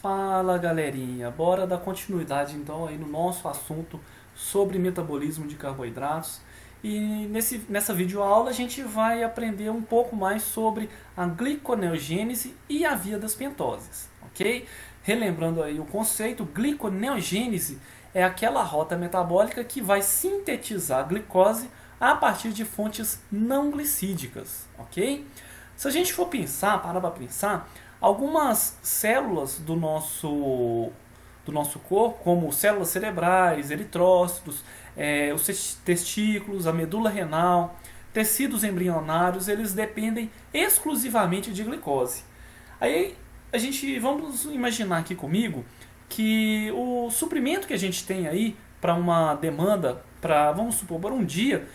Fala galerinha, bora dar continuidade então aí no nosso assunto sobre metabolismo de carboidratos. E nessa videoaula a gente vai aprender um pouco mais sobre a gliconeogênese e a via das pentoses, ok? Relembrando aí o conceito, gliconeogênese é aquela rota metabólica que vai sintetizar a glicose a partir de fontes não glicídicas, ok? Se a gente for parar para pensar, algumas células do nosso corpo, como células cerebrais, eritrócitos, os testículos, a medula renal, tecidos embrionários, eles dependem exclusivamente de glicose. Aí vamos imaginar aqui comigo que o suprimento que a gente tem aí para uma demanda, vamos supor, por um dia,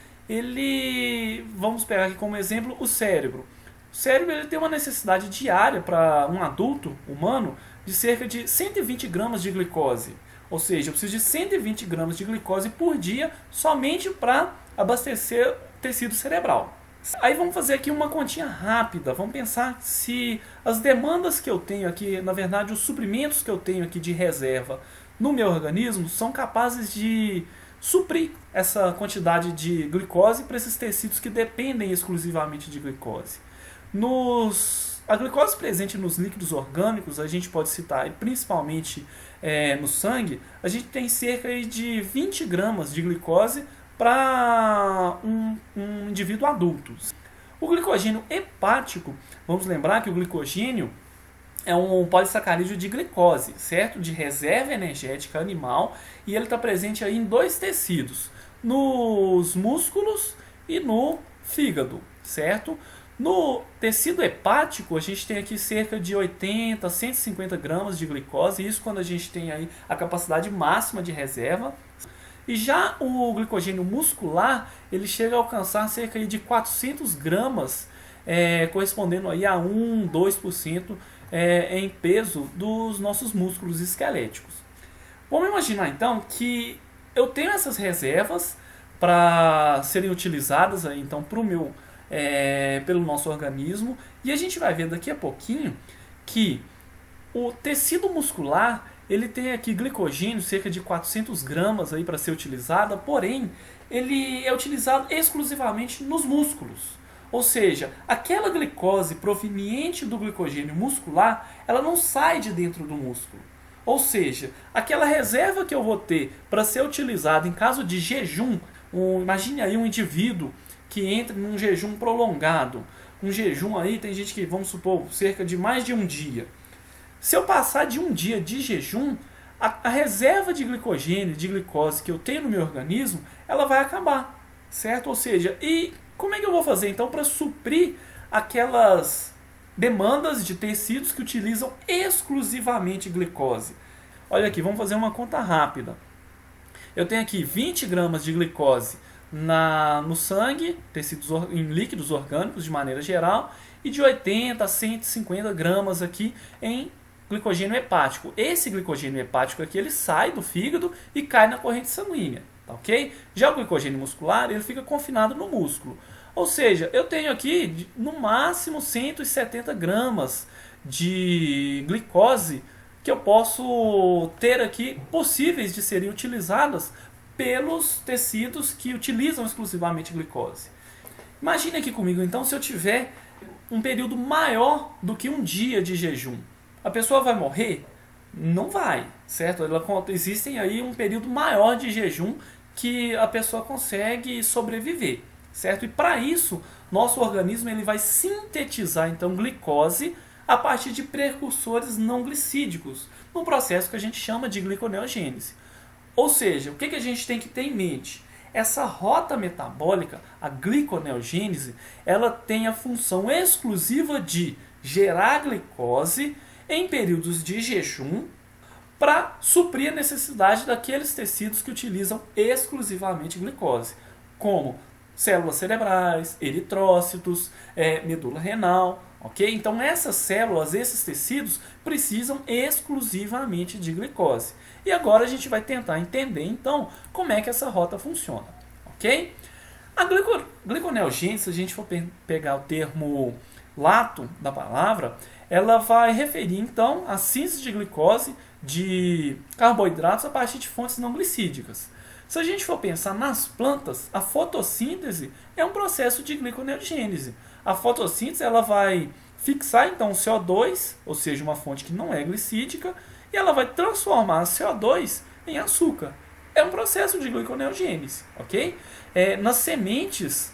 vamos pegar aqui como exemplo o cérebro. O cérebro ele tem uma necessidade diária para um adulto humano de cerca de 120 gramas de glicose. Ou seja, eu preciso de 120 gramas de glicose por dia somente para abastecer o tecido cerebral. Aí vamos fazer aqui uma continha rápida. Vamos pensar se as demandas que eu tenho aqui, na verdade os suprimentos que eu tenho aqui de reserva no meu organismo são capazes de suprir essa quantidade de glicose para esses tecidos que dependem exclusivamente de glicose. A glicose presente nos líquidos orgânicos, a gente pode citar principalmente no sangue, a gente tem cerca de 20 gramas de glicose para um indivíduo adulto. O glicogênio hepático, vamos lembrar que o glicogênio é um polissacarídeo de glicose, certo? De reserva energética animal, e ele está presente aí em dois tecidos, nos músculos e no fígado, certo? No tecido hepático, a gente tem aqui cerca de 80 a 150 gramas de glicose, isso quando a gente tem aí a capacidade máxima de reserva. E já o glicogênio muscular, ele chega a alcançar cerca de 400 gramas, correspondendo aí a 1, 2% em peso dos nossos músculos esqueléticos. Vamos imaginar então que eu tenho essas reservas para serem utilizadas aí, então, pelo nosso organismo, e a gente vai ver daqui a pouquinho que o tecido muscular ele tem aqui glicogênio, cerca de 400 gramas para ser utilizada, porém ele é utilizado exclusivamente nos músculos. Ou seja, aquela glicose proveniente do glicogênio muscular, ela não sai de dentro do músculo. Ou seja, aquela reserva que eu vou ter para ser utilizada em caso de jejum, imagine aí um indivíduo que entra num jejum prolongado. Um jejum aí, tem gente que, vamos supor, cerca de mais de um dia. Se eu passar de um dia de jejum, a reserva de glicogênio, de glicose que eu tenho no meu organismo, ela vai acabar, certo? Ou seja, e como é que eu vou fazer então para suprir aquelas demandas de tecidos que utilizam exclusivamente glicose? Olha aqui, vamos fazer uma conta rápida. Eu tenho aqui 20 gramas de glicose no sangue, tecidos em líquidos orgânicos de maneira geral, e de 80 a 150 gramas aqui em glicogênio hepático. Esse glicogênio hepático aqui ele sai do fígado e cai na corrente sanguínea, tá ok? Já o glicogênio muscular ele fica confinado no músculo. Ou seja, eu tenho aqui no máximo 170 gramas de glicose que eu posso ter aqui possíveis de serem utilizadas pelos tecidos que utilizam exclusivamente glicose. Imagine aqui comigo então se eu tiver um período maior do que um dia de jejum. A pessoa vai morrer? Não vai, certo? Existem aí um período maior de jejum que a pessoa consegue sobreviver, certo? E para isso, nosso organismo ele vai sintetizar então glicose a partir de precursores não glicídicos, num processo que a gente chama de gliconeogênese. Ou seja, o que a gente tem que ter em mente? Essa rota metabólica, a gliconeogênese, ela tem a função exclusiva de gerar glicose em períodos de jejum para suprir a necessidade daqueles tecidos que utilizam exclusivamente glicose, como células cerebrais, eritrócitos, medula renal, ok? Então essas células, esses tecidos precisam exclusivamente de glicose. E agora a gente vai tentar entender então como é que essa rota funciona, ok? A gliconeogênese, se a gente for pegar o termo lato da palavra, ela vai referir então a síntese de glicose de carboidratos a partir de fontes não glicídicas. Se a gente for pensar nas plantas, a fotossíntese é um processo de gliconeogênese. A fotossíntese ela vai fixar então o CO2, ou seja, uma fonte que não é glicídica, e ela vai transformar o CO2 em açúcar. É um processo de gliconeogênese, ok? Nas sementes,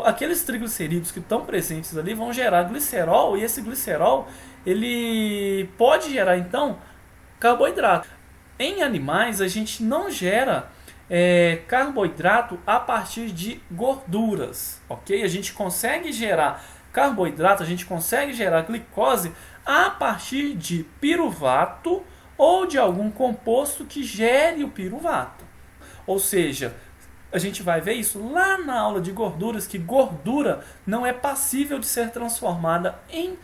aqueles triglicerídeos que estão presentes ali vão gerar glicerol, e esse glicerol ele pode gerar então carboidrato. Em animais a gente não gera carboidrato a partir de gorduras, ok? A gente consegue gerar carboidrato, a gente consegue gerar glicose a partir de piruvato ou de algum composto que gere o piruvato. Ou seja, a gente vai ver isso lá na aula de gorduras, que gordura não é passível de ser transformada em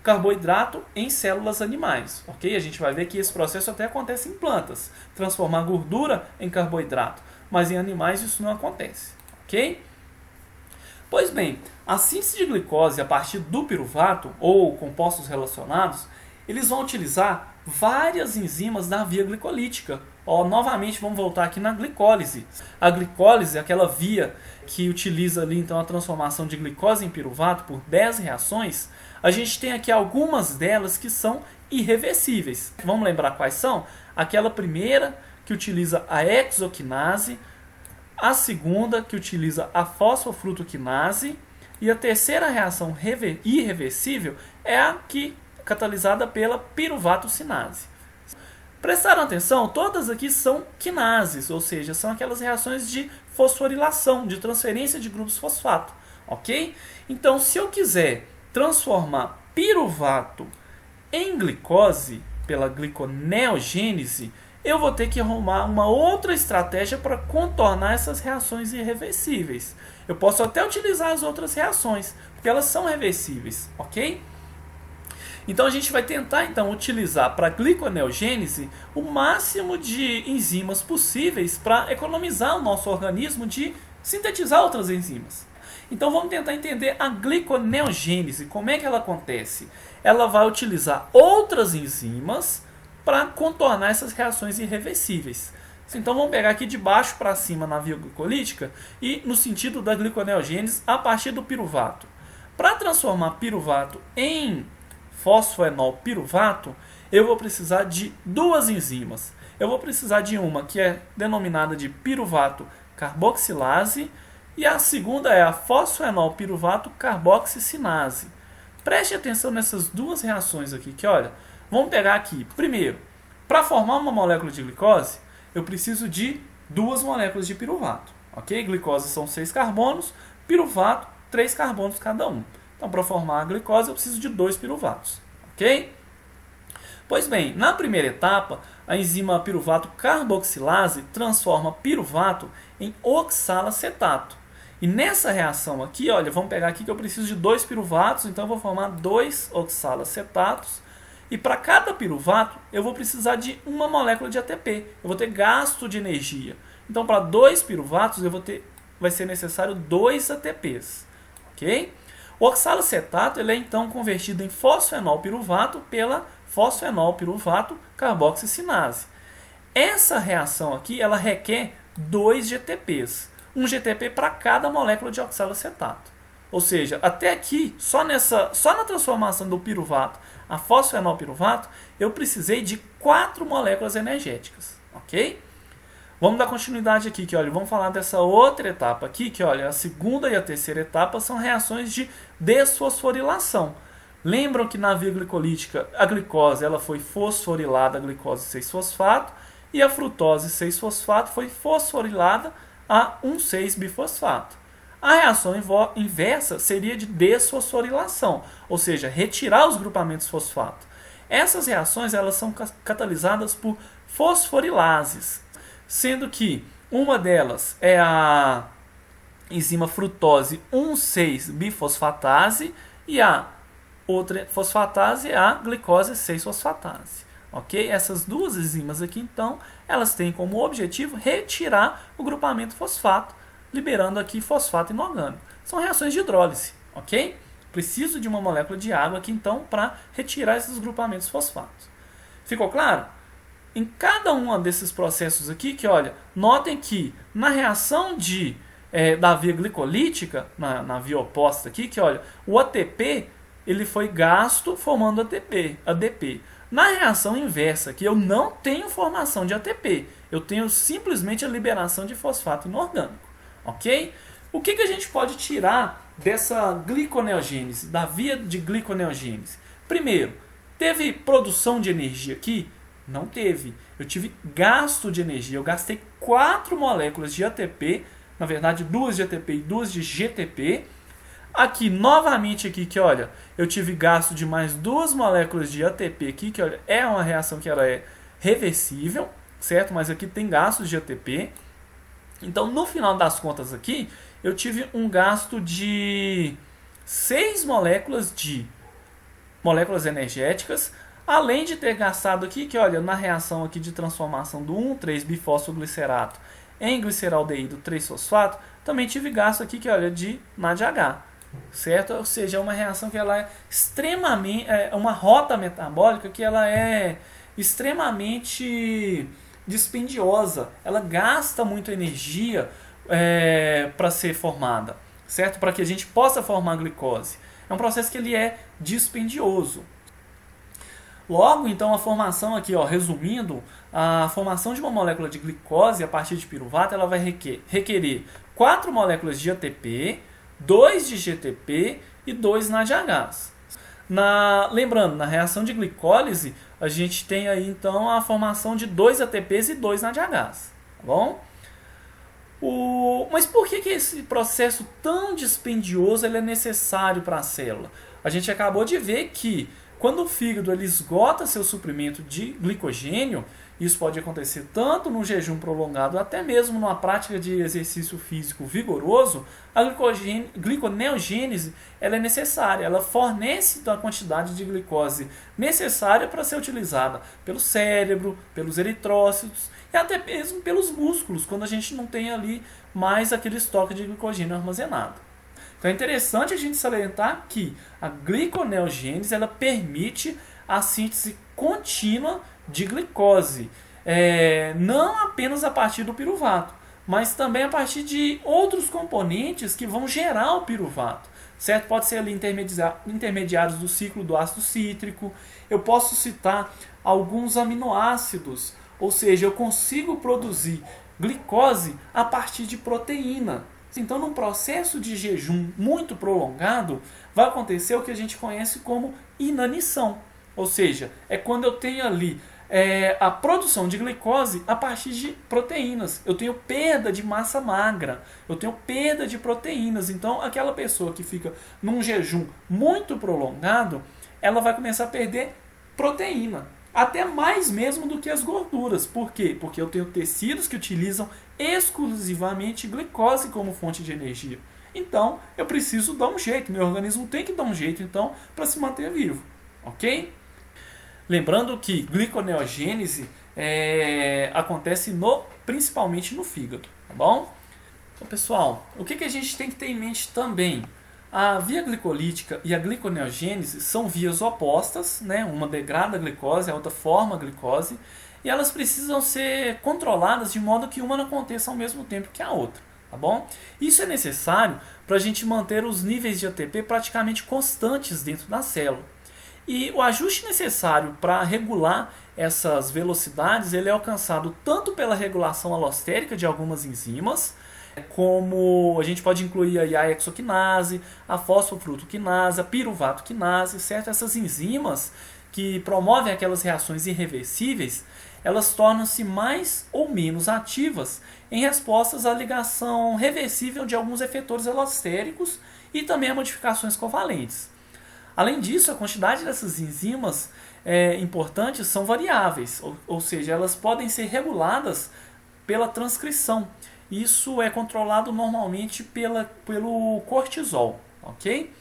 carboidrato em células animais, ok? A gente vai ver que esse processo até acontece em plantas, transformar gordura em carboidrato, mas em animais isso não acontece, ok? Pois bem, a síntese de glicose a partir do piruvato ou compostos relacionados, eles vão utilizar várias enzimas da via glicolítica. Novamente vamos voltar aqui na glicólise. A glicólise é aquela via que utiliza ali então a transformação de glicose em piruvato por 10 reações. A gente tem aqui algumas delas que são irreversíveis. Vamos lembrar quais são? Aquela primeira que utiliza a hexoquinase, a segunda que utiliza a fosfofrutoquinase e a terceira reação irreversível é a que catalisada pela piruvato-cinase. Prestaram atenção? Todas aqui são quinases, ou seja, são aquelas reações de fosforilação, de transferência de grupos fosfato, ok? Então, se eu quiser transformar piruvato em glicose pela gliconeogênese, eu vou ter que arrumar uma outra estratégia para contornar essas reações irreversíveis. Eu posso até utilizar as outras reações, porque elas são reversíveis, ok? Então a gente vai tentar então utilizar para a gliconeogênese o máximo de enzimas possíveis para economizar o nosso organismo de sintetizar outras enzimas. Então vamos tentar entender a gliconeogênese, como é que ela acontece? Ela vai utilizar outras enzimas para contornar essas reações irreversíveis. Então vamos pegar aqui de baixo para cima na via glicolítica e no sentido da gliconeogênese a partir do piruvato. Para transformar piruvato em fosfoenol piruvato, eu vou precisar de duas enzimas. Eu vou precisar de uma que é denominada de piruvato carboxilase e a segunda é a fosfoenol piruvato carboxicinase. Preste atenção nessas duas reações aqui, que olha, vamos pegar aqui, primeiro, para formar uma molécula de glicose, eu preciso de duas moléculas de piruvato, ok? Glicose são 6 carbonos, piruvato, 3 carbonos cada um. Então, para formar a glicose, eu preciso de 2 piruvatos, ok? Pois bem, na primeira etapa, a enzima piruvato carboxilase transforma piruvato em oxalacetato. E nessa reação aqui, olha, vamos pegar aqui que eu preciso de 2 piruvatos, então eu vou formar 2 oxalacetatos. E para cada piruvato, eu vou precisar de uma molécula de ATP. Eu vou ter gasto de energia. Então, para 2 piruvatos, vai ser necessário 2 ATPs, ok? O oxalacetato ele é então convertido em fosfenol piruvato pela fosfenol piruvato carboxicinase. Essa reação aqui ela requer 2 GTPs, um GTP para cada molécula de oxalacetato. Ou seja, até aqui, só na transformação do piruvato a fosfenol piruvato, eu precisei de 4 moléculas energéticas, ok? Vamos dar continuidade aqui, que olha, vamos falar dessa outra etapa aqui, que olha, a segunda e a terceira etapa são reações de desfosforilação. Lembram que na via glicolítica a glicose ela foi fosforilada a glicose 6-fosfato e a frutose 6-fosfato foi fosforilada a 1,6-bifosfato. A reação inversa seria de desfosforilação, ou seja, retirar os grupamentos fosfato. Essas reações elas são catalisadas por fosforilases, sendo que uma delas é a enzima frutose 1,6-bifosfatase e a outra fosfatase é a glicose 6-fosfatase. Ok? Essas duas enzimas aqui, então, elas têm como objetivo retirar o grupamento fosfato, liberando aqui fosfato inorgânico. São reações de hidrólise, ok? Preciso de uma molécula de água aqui então para retirar esses grupamentos fosfatos. Ficou claro? Em cada um desses processos aqui, que olha, notem que na reação da via glicolítica, na via oposta aqui, que olha, o ATP ele foi gasto formando ADP. Na reação inversa, que eu não tenho formação de ATP, eu tenho simplesmente a liberação de fosfato inorgânico, ok? O que a gente pode tirar dessa gliconeogênese, da via de gliconeogênese? Primeiro, teve produção de energia aqui? Não teve. Eu tive gasto de energia. Eu gastei 4 moléculas de ATP, na verdade 2 de ATP e 2 de GTP. Aqui, novamente aqui, que olha, eu tive gasto de mais 2 moléculas de ATP aqui, que olha, é uma reação que ela é reversível, certo? Mas aqui tem gastos de ATP. Então, no final das contas aqui, eu tive um gasto de 6 moléculas energéticas, além de ter gastado aqui, que olha, na reação aqui de transformação do 1,3-bifosfoglicerato em gliceraldeído 3-fosfato, também tive gasto aqui, que olha, de NADH, certo? Ou seja, é uma reação que ela é extremamente, uma rota metabólica que ela é extremamente dispendiosa, ela gasta muita energia para ser formada, certo? Para que a gente possa formar glicose. É um processo que ele é dispendioso. Logo, então, a formação aqui, ó, resumindo, a formação de uma molécula de glicose a partir de piruvato, ela vai requerer 4 moléculas de ATP, 2 de GTP e 2 NADHs. Lembrando, na reação de glicólise, a gente tem aí, então, a formação de 2 ATPs e 2 NADHs. Tá bom? Mas por que esse processo tão dispendioso ele é necessário para a célula? A gente acabou de ver que quando o fígado ele esgota seu suprimento de glicogênio, isso pode acontecer tanto no jejum prolongado, até mesmo numa prática de exercício físico vigoroso, a gliconeogênese ela é necessária, ela fornece a quantidade de glicose necessária para ser utilizada pelo cérebro, pelos eritrócitos e até mesmo pelos músculos, quando a gente não tem ali mais aquele estoque de glicogênio armazenado. Então é interessante a gente salientar que a gliconeogênese ela permite a síntese contínua de glicose, não apenas a partir do piruvato, mas também a partir de outros componentes que vão gerar o piruvato, certo? Pode ser ali intermediários do ciclo do ácido cítrico, eu posso citar alguns aminoácidos, ou seja, eu consigo produzir glicose a partir de proteína. Então, num processo de jejum muito prolongado, vai acontecer o que a gente conhece como inanição. Ou seja, é quando eu tenho ali a produção de glicose a partir de proteínas. Eu tenho perda de massa magra, eu tenho perda de proteínas. Então, aquela pessoa que fica num jejum muito prolongado, ela vai começar a perder proteína. Até mais mesmo do que as gorduras. Por quê? Porque eu tenho tecidos que utilizam exclusivamente glicose como fonte de energia. Então, eu preciso dar um jeito. Meu organismo tem que dar um jeito, então, para se manter vivo. Ok? Lembrando que gliconeogênese acontece principalmente no fígado. Tá bom? Então, pessoal, o que a gente tem que ter em mente também? A via glicolítica e a gliconeogênese são vias opostas, né? Uma degrada a glicose, a outra forma a glicose, e elas precisam ser controladas de modo que uma não aconteça ao mesmo tempo que a outra, tá bom? Isso é necessário para a gente manter os níveis de ATP praticamente constantes dentro da célula. E o ajuste necessário para regular essas velocidades ele é alcançado tanto pela regulação alostérica de algumas enzimas, como a gente pode incluir aí a hexoquinase, a fosfofrutoquinase, a piruvatoquinase, certo? Essas enzimas que promovem aquelas reações irreversíveis, elas tornam-se mais ou menos ativas em respostas à ligação reversível de alguns efetores alostéricos e também a modificações covalentes. Além disso, a quantidade dessas enzimas importantes são variáveis, ou seja, elas podem ser reguladas pela transcrição. Isso é controlado normalmente pelo cortisol, ok?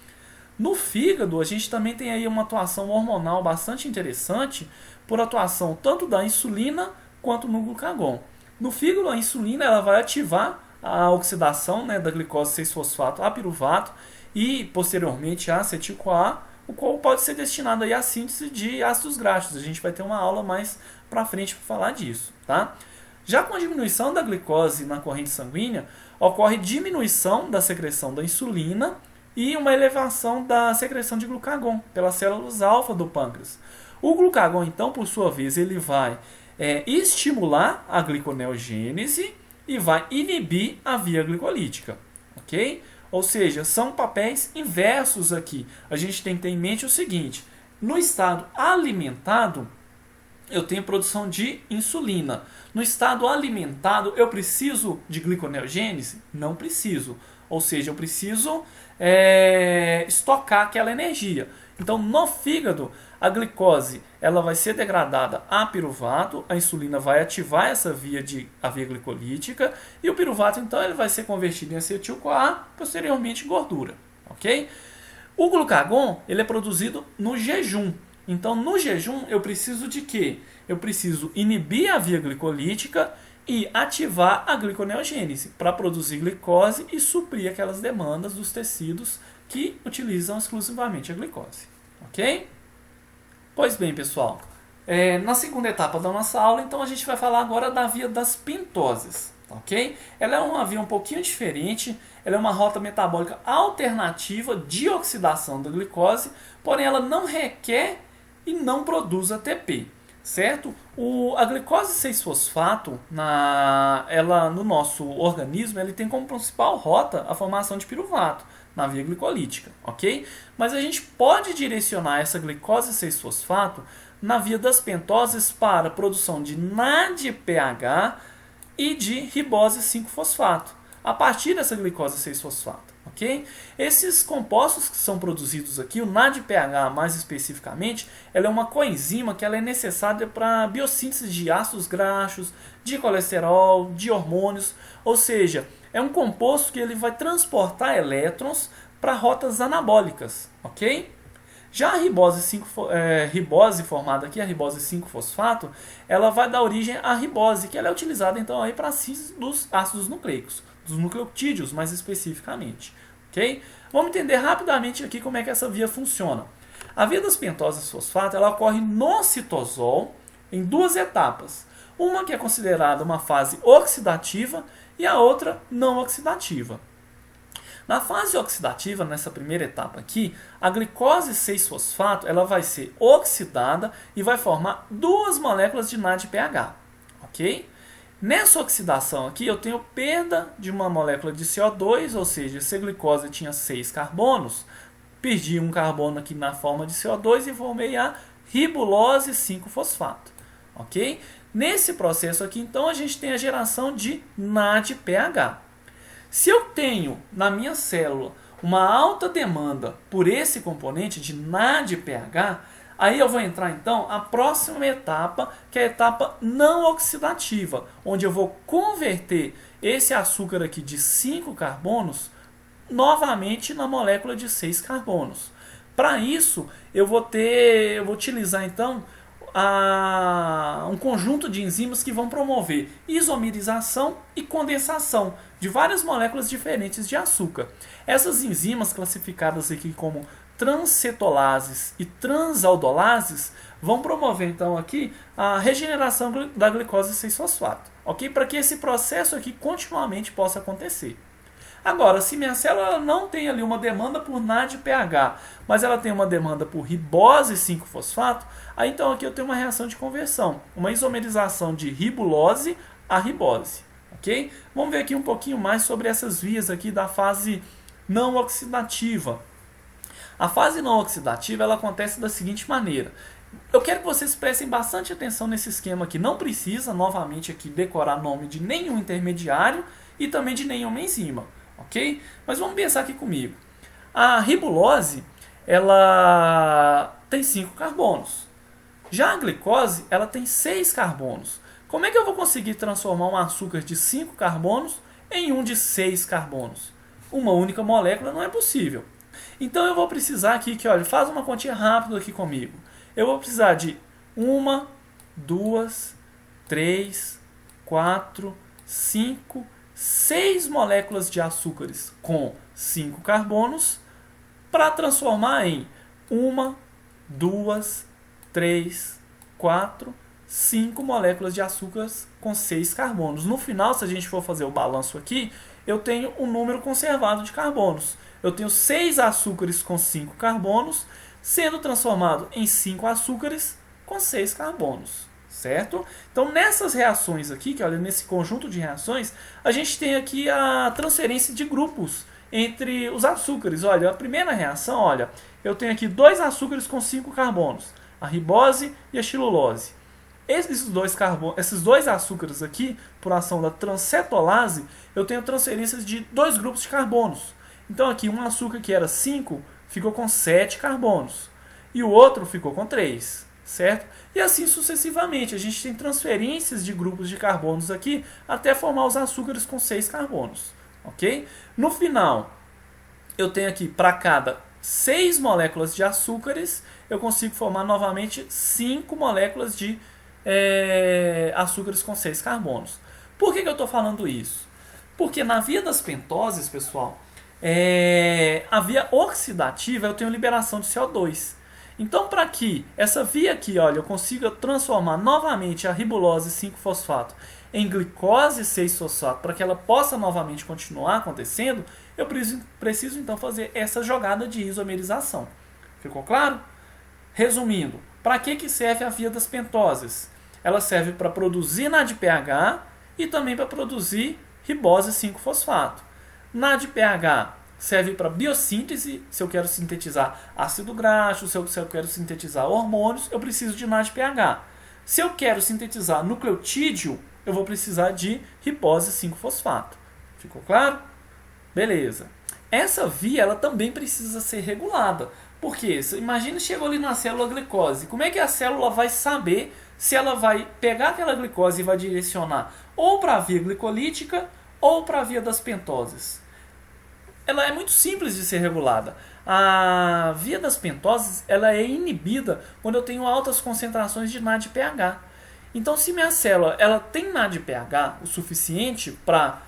No fígado, a gente também tem aí uma atuação hormonal bastante interessante por atuação tanto da insulina quanto no glucagon. No fígado, a insulina ela vai ativar a oxidação, né, da glicose 6-fosfato a piruvato e posteriormente a acetil-CoA, o qual pode ser destinado aí à síntese de ácidos graxos. A gente vai ter uma aula mais para frente para falar disso, tá? Já com a diminuição da glicose na corrente sanguínea, ocorre diminuição da secreção da insulina e uma elevação da secreção de glucagon pelas células alfa do pâncreas. O glucagon, então, por sua vez, ele vai estimular a gliconeogênese e vai inibir a via glicolítica, ok? Ou seja, são papéis inversos aqui. A gente tem que ter em mente o seguinte: no estado alimentado, eu tenho produção de insulina. No estado alimentado, eu preciso de gliconeogênese? Não preciso. Ou seja, eu preciso estocar aquela energia. Então, no fígado, a glicose ela vai ser degradada a piruvato, a insulina vai ativar a via glicolítica, e o piruvato, então, ele vai ser convertido em acetil-CoA, posteriormente em gordura. Ok? O glucagon ele é produzido no jejum. Então, no jejum, eu preciso de quê? Eu preciso inibir a via glicolítica e ativar a gliconeogênese para produzir glicose e suprir aquelas demandas dos tecidos que utilizam exclusivamente a glicose. Ok? Pois bem, pessoal, na segunda etapa da nossa aula, então a gente vai falar agora da via das pentoses. Ok? Ela é uma via um pouquinho diferente, ela é uma rota metabólica alternativa de oxidação da glicose, porém ela não requer e não produz ATP, certo? A glicose 6-fosfato, no nosso organismo, ele tem como principal rota a formação de piruvato na via glicolítica, ok? Mas a gente pode direcionar essa glicose 6-fosfato na via das pentoses para a produção de NADPH e de ribose 5-fosfato, a partir dessa glicose 6-fosfato. Okay? Esses compostos que são produzidos aqui, o NADPH mais especificamente, ela é uma coenzima que ela é necessária para a biossíntese de ácidos graxos, de colesterol, de hormônios, ou seja, é um composto que ele vai transportar elétrons para rotas anabólicas. Ok? Já a ribose formada aqui, a ribose 5-fosfato, ela vai dar origem à ribose, que ela é utilizada então aí para a síntese dos ácidos nucleicos, dos nucleotídeos mais especificamente. Okay? Vamos entender rapidamente aqui como é que essa via funciona. A via das pentoses fosfato ela ocorre no citosol em duas etapas. Uma que é considerada uma fase oxidativa e a outra não oxidativa. Na fase oxidativa, nessa primeira etapa aqui, a glicose 6-fosfato ela vai ser oxidada e vai formar duas moléculas de NADPH. Ok? Nessa oxidação aqui, eu tenho perda de uma molécula de CO2, ou seja, se a glicose tinha 6 carbonos, perdi um carbono aqui na forma de CO2 e formei a ribulose 5-fosfato. Ok? Nesse processo aqui, então, a gente tem a geração de NADPH. Se eu tenho na minha célula uma alta demanda por esse componente de NADPH, aí eu vou entrar então a próxima etapa, que é a etapa não oxidativa, onde eu vou converter esse açúcar aqui de 5 carbonos novamente na molécula de 6 carbonos. Para isso, eu vou utilizar então um conjunto de enzimas que vão promover isomerização e condensação de várias moléculas diferentes de açúcar. Essas enzimas, classificadas aqui como transcetolases e transaldolases, vão promover então aqui a regeneração da glicose 6-fosfato, ok? Para que esse processo aqui continuamente possa acontecer. Agora, se minha célula não tem ali uma demanda por NADPH, mas ela tem uma demanda por ribose 5-fosfato, aí então aqui eu tenho uma reação de conversão, uma isomerização de ribulose a ribose, ok? Vamos ver aqui um pouquinho mais sobre essas vias aqui da fase não oxidativa. A fase não oxidativa ela acontece da seguinte maneira. Eu quero que vocês prestem bastante atenção nesse esquema aqui. Não precisa, novamente, aqui decorar nome de nenhum intermediário e também de nenhuma enzima. Ok? Mas vamos pensar aqui comigo. A ribulose ela tem 5 carbonos. Já a glicose ela tem 6 carbonos. Como é que eu vou conseguir transformar um açúcar de 5 carbonos em um de 6 carbonos? Uma única molécula não é possível. Então eu vou precisar aqui que, olha, faz uma continha rápida aqui comigo. Eu vou precisar de 1, 2, 3, 4, 5, 6 moléculas de açúcares com 5 carbonos para transformar em 1, 2, 3, 4, 5 moléculas de açúcares com 6 carbonos. No final, se a gente for fazer o balanço aqui, eu tenho um número conservado de carbonos. Eu tenho 6 açúcares com 5 carbonos, sendo transformado em 5 açúcares com 6 carbonos, certo? Então, nessas reações aqui, que olha, nesse conjunto de reações, a gente tem aqui a transferência de grupos entre os açúcares. Olha, a primeira reação, olha, eu tenho aqui 2 açúcares com 5 carbonos, a ribose e a xilulose. Esses dois açúcares aqui, por ação da transcetolase, eu tenho transferências de 2 grupos de carbonos. Então aqui um açúcar que era 5 ficou com 7 carbonos e o outro ficou com 3, certo? E assim sucessivamente, a gente tem transferências de grupos de carbonos aqui até formar os açúcares com 6 carbonos, ok? No final, eu tenho aqui para cada 6 moléculas de açúcares, eu consigo formar novamente 5 moléculas de açúcares com 6 carbonos. Por que eu estou falando isso? Porque na via das pentoses, pessoal, a via oxidativa eu tenho liberação de CO2. Então, para que essa via aqui, olha, eu consiga transformar novamente a ribulose 5-fosfato em glicose 6-fosfato, para que ela possa novamente continuar acontecendo, eu preciso então fazer essa jogada de isomerização. Ficou claro? Resumindo, para que serve a via das pentoses? Ela serve para produzir NADPH e também para produzir ribose 5-fosfato. NADPH serve para biossíntese, se eu quero sintetizar ácido graxo, se eu quero sintetizar hormônios, eu preciso de NADPH. Se eu quero sintetizar nucleotídeo, eu vou precisar de ribose 5-fosfato. Ficou claro? Beleza. Essa via ela também precisa ser regulada. Porque, imagina, chegou ali na célula glicose. Como é que a célula vai saber se ela vai pegar aquela glicose e vai direcionar ou para a via glicolítica ou para a via das pentoses? Ela é muito simples de ser regulada. A via das pentoses ela é inibida quando eu tenho altas concentrações de NADPH. Então, se minha célula ela tem NADPH o suficiente para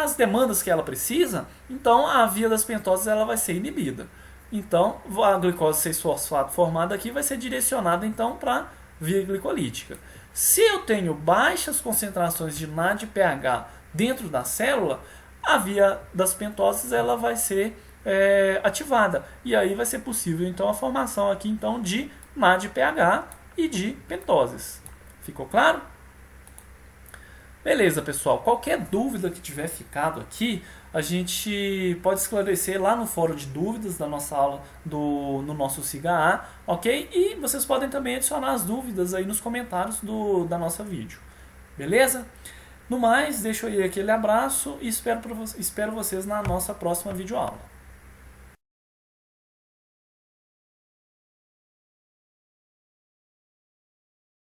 as demandas que ela precisa, então a via das pentoses ela vai ser inibida. Então, a glicose 6-fosfato formada aqui vai ser direcionada então para a via glicolítica. Se eu tenho baixas concentrações de NADPH dentro da célula, a via das pentoses ela vai ser ativada. E aí vai ser possível então a formação aqui então de NADPH e de pentoses. Ficou claro? Beleza, pessoal. Qualquer dúvida que tiver ficado aqui, a gente pode esclarecer lá no fórum de dúvidas da nossa aula no nosso SIGA-A, ok? E vocês podem também adicionar as dúvidas aí nos comentários da nossa vídeo. Beleza? No mais, deixo aí aquele abraço e espero vocês na nossa próxima videoaula.